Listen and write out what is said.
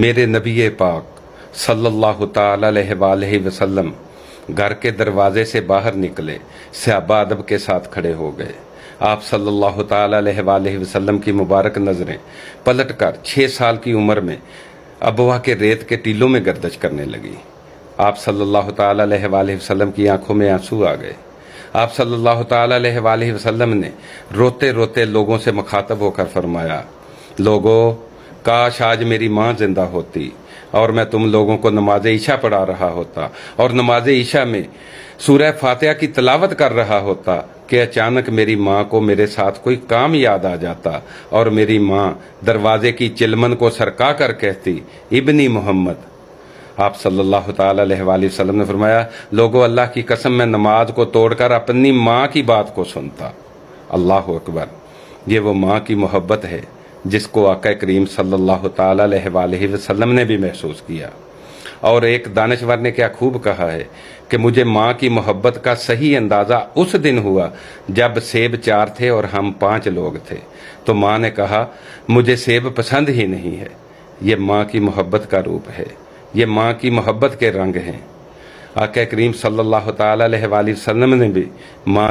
میرے نبی پاک صلی اللہ تعالی علیہ وآلہ وسلم گھر کے دروازے سے باہر نکلے، صحابہ ادب کے ساتھ کھڑے ہو گئے۔ آپ صلی اللہ تعالی علیہ وآلہ وسلم کی مبارک نظریں پلٹ کر 6 سال کی عمر میں ابوا کے ریت کے ٹیلوں میں گردش کرنے لگی۔ آپ صلی اللہ تعالی علیہ وآلہ وسلم کی آنکھوں میں آنسو آ گئے۔ آپ صلی اللہ تعالی علیہ وآلہ وسلم نے روتے روتے لوگوں سے مخاطب ہو کر فرمایا، لوگو، کاش آج میری ماں زندہ ہوتی اور میں تم لوگوں کو نماز عشاء پڑھا رہا ہوتا اور نماز عشاء میں سورہ فاتحہ کی تلاوت کر رہا ہوتا کہ اچانک میری ماں کو میرے ساتھ کوئی کام یاد آ جاتا اور میری ماں دروازے کی چلمن کو سرکا کر کہتی، ابنی محمد۔ آپ صلی اللہ تعالی علیہ وآلہ وسلم نے فرمایا، لوگوں، اللہ کی قسم میں نماز کو توڑ کر اپنی ماں کی بات کو سنتا۔ اللہ اکبر! یہ وہ ماں کی محبت ہے جس کو آقا کریم صلی اللہ تعالی علیہ وآلہ وسلم نے بھی محسوس کیا۔ اور ایک دانشور نے کیا خوب کہا ہے کہ مجھے ماں کی محبت کا صحیح اندازہ اس دن ہوا جب سیب 4 تھے اور ہم 5 لوگ تھے، تو ماں نے کہا، مجھے سیب پسند ہی نہیں ہے۔ یہ ماں کی محبت کا روپ ہے، یہ ماں کی محبت کے رنگ ہیں۔ آقا کریم صلی اللہ تعالی علیہ وآلہ وسلم نے بھی ماں